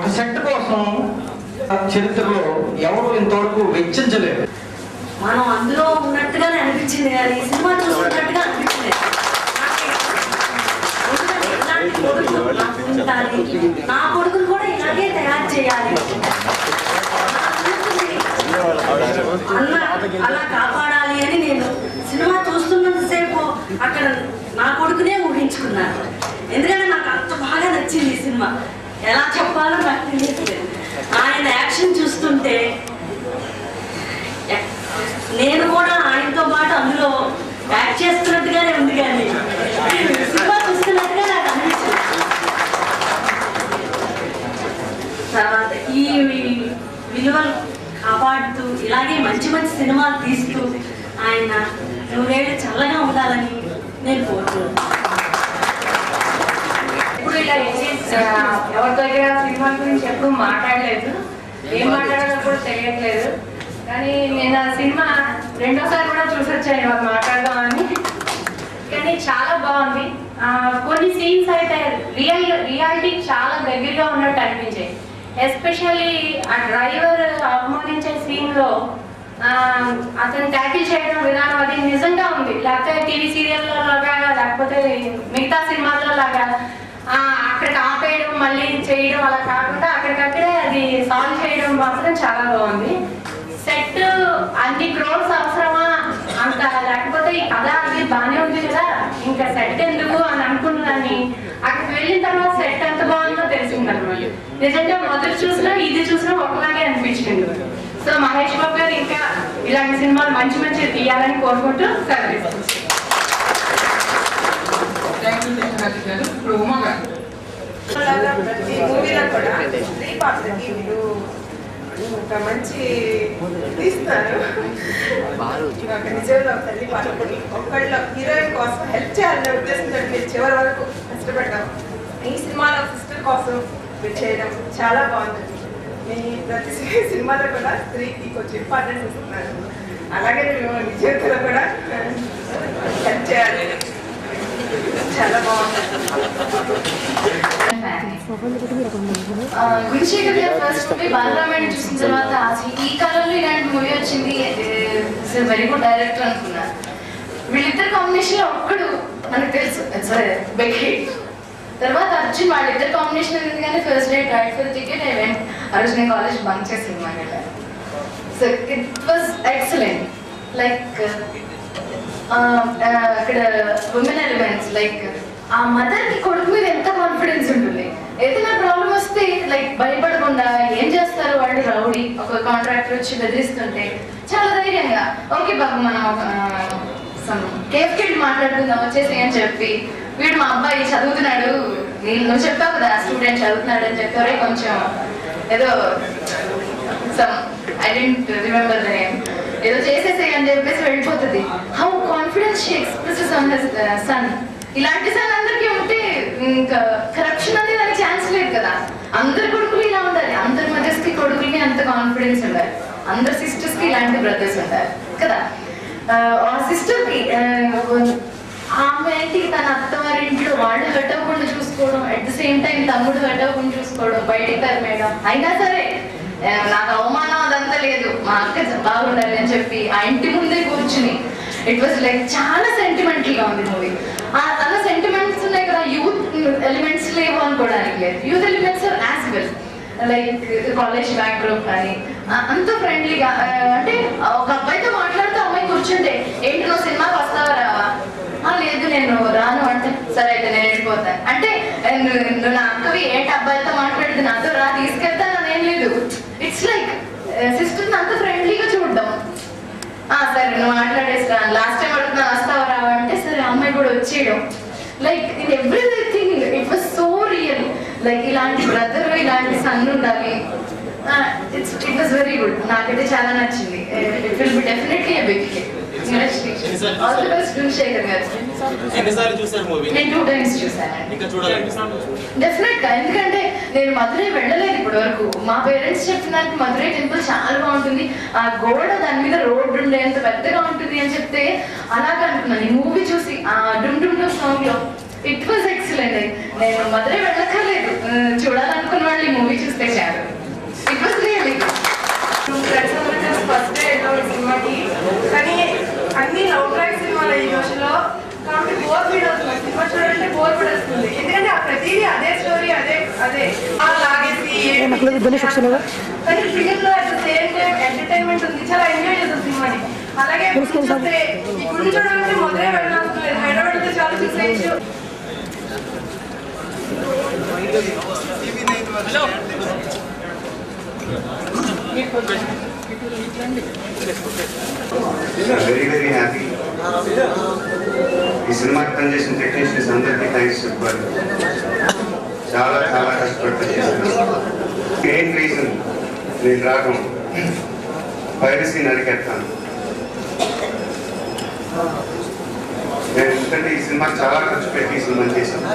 ఒక సెట్ కోసం చరిత్రలో ఎవరు ఇంతవరకు వెచ్చించలేదు. మనం అందులో ఉన్నట్టుగానే అనిపించింది కానీ సినిమా చూస్తున్నట్టుగా అనిపించలేదు. నా కొడుకును కూడా ఇలాగే తయారు చేయాలి, అన్న అలా కాపాడాలి అని నేను సినిమా చూస్తున్నంతసేపు అక్కడ నా కొడుకునే ఊహించుకున్నాను. ఎందుకంటే నాకు అంత బాగా నచ్చింది ఈ సినిమా. ఎలా చెప్పాలో నాకు తెలియట్లేదు. ఆయన యాక్షన్ చూస్తుంటే నేను కూడా ఆయనతో పాటు అందులో యాక్ట్ చేస్తున్నట్టుగానే ఉంది, కానీ సినిమా చూస్తున్నట్టుగా నాకు అనిపించింది. తర్వాత ఈ విలువలు కాపాడుతూ ఇలాగే మంచి మంచి సినిమాలు తీస్తూ ఆయన నూరేళ్ళు చల్లగా ఉండాలని నేను కోరుతున్నాను. ఇప్పుడు ఇలా ఎవరి దగ్గర సినిమా గురించి ఎప్పుడు మాట్లాడలేదు, ఏం మాట్లాడాలో కూడా తెలియట్లేదు. కానీ నేను ఆ సినిమా రెండోసారి కూడా చూసొచ్చాను ఇవాళ మాట్లాడదామని. కానీ చాలా బాగుంది. కొన్ని సీన్స్ అయితే రియాలిటీ చాలా దగ్గరగా ఉన్నట్టు అనిపించాయి. ఎస్పెషల్లీ ఆ డ్రైవర్ అవమానించే సీన్లో అతను ట్యాకిల్ చేయడం విధానం అది నిజంగా ఉంది. లేకపోతే టీవీ సీరియల్లో లాగా లేకపోతే మిగతా సినిమాల్లో లాగా అక్కడికి ఆపేయడం మళ్ళీ చేయడం అలా కాకుండా అక్కడికక్కడే అది సాల్వ్ చేయడం మాత్రం చాలా బాగుంది. సెట్ అన్ని క్రోర్స్ అవసరమా అంత, లేకపోతే ఈ కథ అది బాగానే ఉంది కదా ఇంకా సెట్ ఎందుకు అని అనుకున్నదాన్ని అక్కడికి వెళ్ళిన తర్వాత సెట్ ఎంత బాగుందో తెలిసింది అనమాట. నిజంగా మొదటి చూసినా ఇది చూసినా ఒకలాగే అనిపించింది. సో మహేష్ బాబు గారు ఇంకా ఇలాంటి సినిమాలు మంచి మంచి తీయాలని కోరుకుంటూ సెలవు. ప్రతి మూవీలో కూడా స్త్రీ పాత్రకి మీరు ఒక మంచి తీస్తారు. ఒక నిజంలో తల్లి పాత్రని ఒకళ్ళ హీరోయిన్ కోసం హెల్ప్ చేయాలనే ఉద్దేశంతో మీరు చివరి వరకు కష్టపడ్డాం. ఈ సినిమాలో సిస్టర్ కోసం మీరు చేయడం చాలా బాగుంటుంది. మీ ప్రతి సినిమాలో కూడా స్త్రీకి కొంచెం ఇంపార్టెన్స్ ఇస్తున్నారు. అలాగే మీరు జీవితంలో కూడా హెల్ప్ చేయాలి, చాలా బాగుంటుంది. గుణశేఖర్ గారు ఫస్ట్ మూవీ బాలరామాయణ చూసిన తర్వాత ఈ కాలంలో ఇలాంటి మూవీ వచ్చింది, వెరీ గుడ్ డైరెక్టర్ అనుకున్నాను. వీళ్ళిద్దరు కాంబినేషన్ లో ఒక్కడు మనకు తెలుసు బెక్కీ, తర్వాత అర్జున్. వాళ్ళిద్దరు కాంబినేషన్ ఉంది కానీ first day tried for ticket I went. ఆ రోజు నేను కాలేజ్ బంక్ చేసింది అనమాట. So it was excellent. Like అక్కడ ఉమెన్ ఎలిమెంట్స్, లైక్ ఆ మదర్ కి కొడుకు మీద ఎంత కాన్ఫిడెన్స్ ఉంటుంది. ఏదైనా ప్రాబ్లం వస్తే లైక్ భయపడకుండా ఏం చేస్తారు వాళ్ళు, రౌడీ ఒక కాంట్రాక్టర్ వచ్చి బెదిరిస్తుంటే చాలా ధైర్యంగా ఓకే బాబు మనం కేఫ్కి వెళ్ళి మాట్లాడుకుందాం వచ్చేసి అని చెప్పి, వీడు మా అబ్బాయి చదువుతున్నాడు నువ్వు చెప్పావు కదా స్టూడెంట్ చదువుతున్నాడు అని చెప్పారే కొంచెం ఏదో I don't remember the name, ఏదో చేసేసే అని చెప్పేసి వెళ్ళిపోతుంది. How confidence she expresses on his son. ఇలాంటి సన్ అందరికీ ఉంటే ఇంకా కరప్షన్ అనేది దానికి ఛాన్స్ లేదు కదా. అందరి కొడుకులు ఇలా ఉండాలి, అందరి మదర్స్ కి కొడుకులకి అంత కాన్ఫిడెన్స్ ఉండాలి, అందరి సిస్టర్స్ కి ఇలాంటి బ్రదర్స్ ఉండాలి కదా. ఆ సిస్టర్ కి ఆమె ఇంటికి తన అత్తవారింట్లో వాళ్ళు హర్ట్ అవ్వకుండా చూసుకోవడం, అట్ ద సేమ్ టైం తమ్ముడు హర్ట్ అవ్వకుండా చూసుకోవడం, బయటికి తరమేయడం, అయినా సరే నాకు అవమానం అదంతా లేదు మా అక్క బాగుండాలి అని చెప్పి ఆ ఇంటి ముందే కూర్చుని ఇట్ వాజ్ లైక్ చాలా సెంటిమెంటల్ గా ఉంది మూవీ. అలా సెంటిమెంట్స్ ఉన్నాయి కదా, యూత్ ఎలిమెంట్స్ లేవు అనుకోవడానికి లేదు. Youth elements are as well, like college background కానీ అంత ఫ్రెండ్లీగా. అంటే ఒక అబ్బాయితో మాట్లాడుతూ అమ్మాయి కూర్చుంటే ఏంటి నువ్వు సినిమాకి వస్తావా రావా, లేదు నేను రాను అంటే సరే అయితే నేను వెళ్ళిపోతాను అంటే నువ్వు నా అక్కవి ఏంటి అబ్బాయితో మాట్లాడితే నాతో రా తీసుకెళ్తాను అనేం లేదు. ఇట్స్ లైక్ సిస్టర్ని అంత ఫ్రెండ్లీగా చూడడం. సరే నువ్వు మాట్లాడేసి రా, లాస్ట్ టైం అడుగుతున్నా వస్తావా రావా అంటే సరే అమ్మాయి కూడా వచ్చేయడం. Like in everything it was so real. Like ఇలాంటి బ్రదర్ ఇలాంటి సన్ ఉండాలి. It was very good. నాకైతే చాలా నచ్చింది. It will be definitely a big hit. All the best Gunasekhar garu. ఎన్నిసార్లు చూసారు మూవీ? నేను 2 times చూసాను. ఇంకా చూడాలి డెఫినెట్ గా, ఎందుకంటే నేను మధురై వెళ్ళలేదు ఇప్పటి వరకు. మా పేరెంట్స్ చెప్పినానికి మధురై టెంపుల్ చాలా బాగుంటుంది, ఆ గోడ దాని మీద రోడ్డు ఉండే ఎంత పెద్దగా ఉంటుంది అని చెప్తే అలాగే అనుకున్నాను. ఈ మూవీ చూసి ఆ డుమ్ డుమ్ డుమ్ సాంగ్ లో ఇట్ వాజ్ ఎక్సలెంట్. నేను మధురై వెళ్ళక్కర్లేదు, చూడాలనుకున్న వాళ్ళు ఈ మూవీ చూస్తే చాలు. It was really first day సినిమాకి. కానీ అన్ని లవ్ ట్రాక్ సినిమాలు ఈ రోజులో కాబట్టి బోర్ ఫీడ్ అవుతుంది. సినిమా చూడాలంటే బోర్ పడేస్తుంది. ఎందుకంటే ఆ ప్రతిదీ అదే స్టోరీ, అదే లాగేసి కానీ ఫిలింలో at the same time entertainment ఉంది. చాలా ఎంజాయ్ చేస్తాం సినిమాని. అలాగే చూస్తే ఈ గుడి చూడాలంటే మధురై వెళ్ళాల్సిన లేదు, హైదరాబాద్ అయితే చాలా చూసేయచ్చు. Very happy. ఈ సినిమాకి పనిచేసిన టెక్నీషియన్స్ అందరికీ థ్యాంక్స్ చెప్పాలి. చాలా చాలా కష్టపడి చేశాను. మెయిన్ రీజన్ నేను రావడం పైరసీని అరికెట్టాను. నేను ఎందుకంటే ఈ సినిమా చాలా ఖర్చు పెట్టి ఈ సినిమా చేశాను.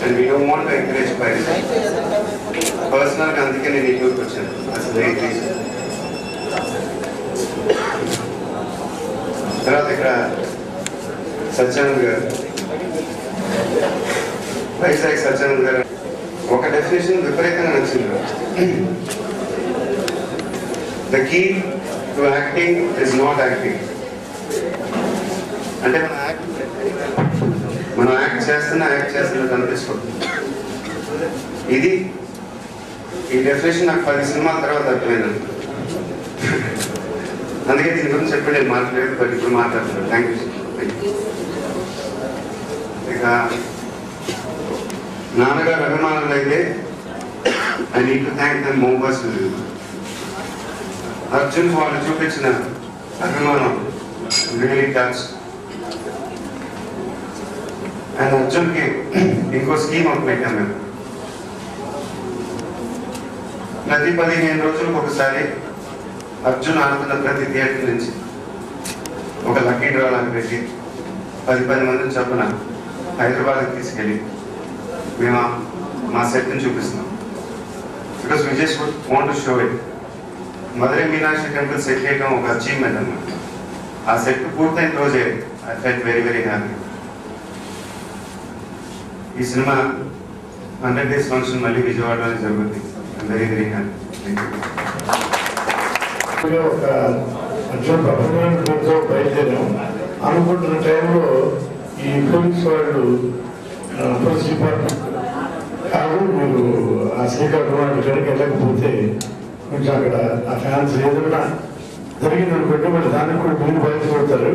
And we don't want to encourage piracy. పర్సనల్గా అందుకే నేను ఈ టూర్కి వచ్చాను. అసలు మెయిన్ రీజన్. తర్వాత ఇక్కడ సత్యానంద్ గారు, వైజాగ్ సత్యానంద్ గారు ఒక డెఫినేషన్ విపరీతంగా నచ్చింది. The key to acting is not acting. అంటే మనం యాక్ట్ చేస్తున్నట్టు అనిపిస్తుంది. ఈ డెఫినేషన్ నాకు 10 సినిమాల తర్వాత అర్థమైంది. అందుకే దీని గురించి చెప్పి నేను మాట్లాడలేదు, బట్ ఇప్పుడు మాట్లాడుతున్నాను. Thank you. ఇక నాన్నగారు అభిమానులు అయితే I need to thank them more personally. Arjun వాళ్ళు చూపించిన అభిమానం రియలీ టచ్. అండ్ అర్జున్కి ఇంకో స్కీమ్ ఒకటి పెట్టాం మేము. ప్రతి 15 రోజులకు ఒకసారి అర్జున్ ఆడుతున్న ప్రతి థియేటర్ నుంచి ఒక లక్కీ డ్రా లాగా పెట్టి 10 మందిని చొప్పున హైదరాబాద్కి తీసుకెళ్ళి మేము మా సెట్ని చూపిస్తున్నాం. Because we just want to show it. Madurai Meenakshi temple set చేయడం ఒక అచీవ్మెంట్ అన్నమాట. ఆ సెట్ పూర్తయిన రోజే ఐ ఫెల్ట్ వెరీ హ్యాపీ. ఈ సినిమా 100 days ఫంక్షన్ మళ్ళీ విజయవాడలోనే జరుగుతుంది. I'm very happy. Thank you. ఒక అర్జున్ పర్ఫార్మెన్స్ బయలుదేరాం అనుకుంటున్న టైంలో ఈ పోలీస్ వాళ్ళు పోలీస్ డిపార్ట్మెంట్ కాదు, మీరు ఆ శ్రీకాకుళం ఇక్కడికి వెళ్ళకపోతే కొంచెం అక్కడ ఆ ఫ్యాన్స్ ఏదన్నా జరిగిందనుకుంటే మళ్ళీ దానికి కూడా మీరు బయటపడతారు.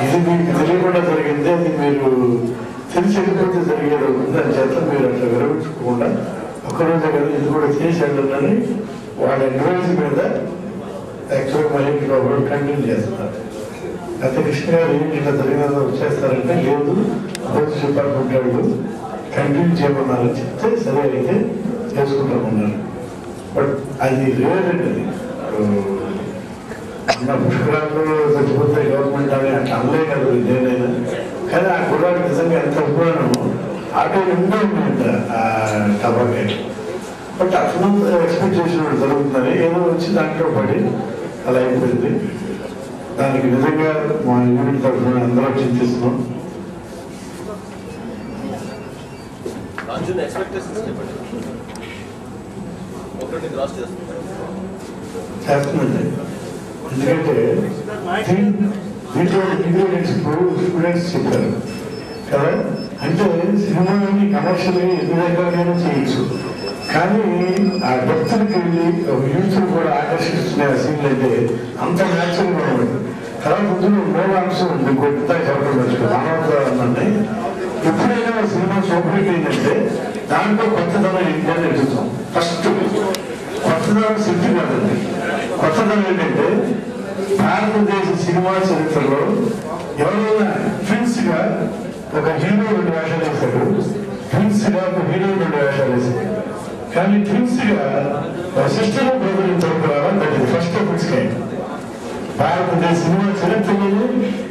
ఇది మీకు తెలియకుండా జరిగింది, అది మీరు తెలిసి వెళ్ళిపోతే జరిగేది అవుతుంది. అని చేత మీరు అట్లా విరమించుకోకుండా ఒక్కరోజే కదా ఇది కూడా చేసి వెళ్ళాలని వాళ్ళ అడ్వైజ్ మీద యాక్చువల్గా మహేష్ బాబు కంటిన్యూ చేస్తున్నారు. అయితే కృష్ణ గారు ఏంటి ఇట్లా జరిగిన వచ్చేస్తారంటే లేదు, పోలీస్ డిపార్ట్మెంట్ వాళ్ళు కంటిన్యూ చేయమన్నారని చెప్తే సరే అయితే చేసుకుంటామన్నారు. బట్ అది రేర్ అండి. అది నా పుష్కరాల్లో చచ్చిపోతే గవర్నమెంట్ అని అట్లా అనలే కదా నేనైనా. కానీ ఆ గుర్రాలు నిజంగా ఎంత అభిమానమో ఆటో ఉండే ఉన్నాయంట ఆ టబాకాయలు. బట్ అతను ఎక్స్పెక్ట్ చేసినప్పుడు జరుగుతుందని ఏదో వచ్చి దాంట్లో పడి అలా అయిపోయింది. దానికి నిజంగా మా యూనిట్ తరఫున అందరూ చింతిస్తున్నాం. చేస్తుందండి. ఎందుకంటే దీంట్లో స్టూడెంట్స్ చెప్పారు కదా. అంటే సినిమాని కమర్షియల్గా ఎన్ని రకాలుగా చేయొచ్చు, కానీ ఆ భక్తులకి వెళ్ళి యూత్ కూడా ఆకర్షిస్తున్న సీన్లు అయితే అంత న్యాచురల్గా ఉంటుంది. తర్వాత ఇందులో మూల అంశం ఉంది, కొత్త చెప్పడం మానవతాన్ని. ఎప్పుడైనా సినిమా సూపర్ హిట్ అయిందంటే దాంట్లో కొత్తదనం ఏంటని ఎదుగుతాం. ఫస్ట్ కొత్తదనం సిద్ధి కాదండి. కొత్తదనం ఏంటంటే భారతదేశ సినిమా చరిత్రలో ఎవరైనా ట్విన్స్ గా ఒక హీరో 2 వేషాలు వేశాడు, ట్విన్స్ గా ఒక హీరో 2 వేషాలు వేశాడు. కానీ ట్విన్స్ గా సిస్టర్ బ్రదర్ తరపున ఫస్ట్ ఆఫ్ ఇట్స్ కైండ్ భారతదేశ సినిమా చరిత్రలో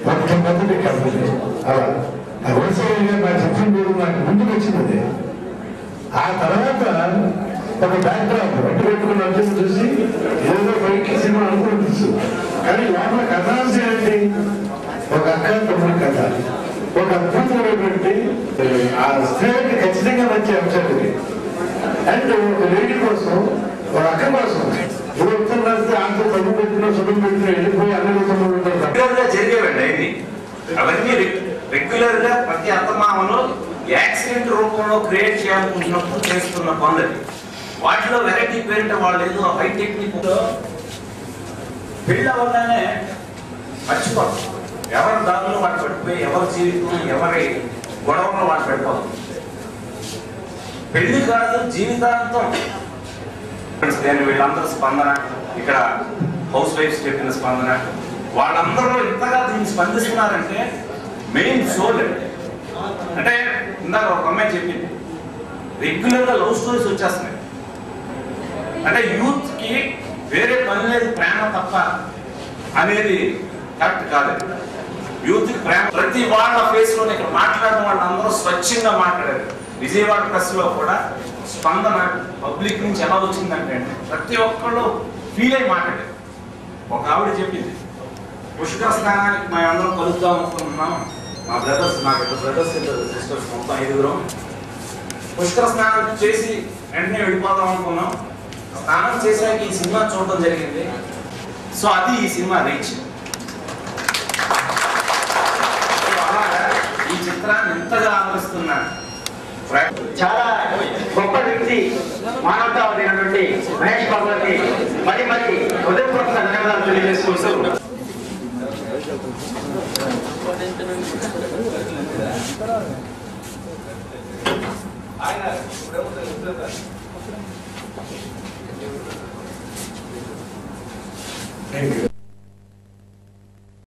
మొట్టమొదటి కంపెనీ. అలా ఆ వరుసగా నా చెప్పిన నాకు ముందుకు వచ్చింది. ఆ తర్వాత ఒక బ్యాక్డ్రాప్ అడ్డు పెట్టుకున్న అర్థం చూసి ఏదో బయటికి సినిమా అనుకుని తెలుసు, కానీ లోపల కథాంశం ఏంటి? ఒక అక్క తమ్ముడి కథ. ఒక అద్భుతమైనటువంటి ఆ స్త్రీలకి ఖచ్చితంగా మంచి అంశం ఇది. అండ్ ఒక లేడీ కోసం ఒక అక్క కోసం ఉత్తరం రాస్తే ఆంధ్ర చదువు పెట్టిన చదువు పెట్టిన వెళ్ళిపోయి అన్ని రెగ్యులర్గా జరిగేవండి అవి. అవన్నీ రెగ్యులర్ గా ప్రతి అత్తమామలో యాక్సిడెంట్ రూపంలో క్రియేట్ చేయాలనుకుంటున్నప్పుడు చేస్తున్న పనులది. వాటిలో వెరైటీ పేరుంటే వాళ్ళు ఏదో హై టెక్నిక్ పెళ్ళి అవ్వగానే మర్చిపోతాం. ఎవరి దారిలో వాటి పడిపోయి ఎవరి జీవితం ఎవరి గొడవలో వాటి పడిపోతాం. పెళ్లి కాదు జీవితాంతం. నేను వీళ్ళందరూ స్పందన, ఇక్కడ హౌస్ వైఫ్స్ చెప్పిన స్పందన, వాళ్ళందరూ ఇంతగా దీన్ని స్పందిస్తున్నారంటే మెయిన్ సోల్ అంటే ఇందాక ఒక అమ్మాయి చెప్పింది రెగ్యులర్గా లవ్ స్టోరీస్ వచ్చేస్తున్నాయి. అంటే యూత్ కి వేరే పని లేదు ప్రేమ తప్ప అనేది కరెక్ట్ కాదు. యూత్ కి ప్రేమ ప్రతి వాళ్ళ ఫేస్ లో ఇక్కడ మాట్లాడిన వాళ్ళందరూ స్వచ్ఛంగా మాట్లాడారు. విజయవాడ ప్రెస్ లో కూడా స్పందన పబ్లిక్ నుంచి ఎలా వచ్చిందంటే ప్రతి ఒక్కళ్ళు ఫీల్ అయి మాట్లాడారు. ఒక ఆవిడ చెప్పింది పుష్కర స్నానానికి మేము అందరం కలుద్దాం అనుకుంటున్నాం. మా బ్రదర్స్, నాకు ఇద్దరు బ్రదర్స్ ఇద్దరు సిస్టర్స్ మొత్తం 5 పుష్కర స్నానం చేసి వెంటనే వెళ్ళిపోదాం అనుకున్నాం. స్నానం చేశాక ఈ సినిమా చూడడం జరిగింది. సో అది ఈ సినిమా రీచ్. అలాగా ఈ చిత్రాన్ని ఎంతగా ఆదరిస్తున్నా చాలా గొప్ప వ్యక్తి మానవతావాదైనటువంటి మహేష్ బాబు గారికి మరి హృదయపూర్వక ధన్యవాదాలు తెలియజేసుకుంటూ థ్యాంక్ యూ.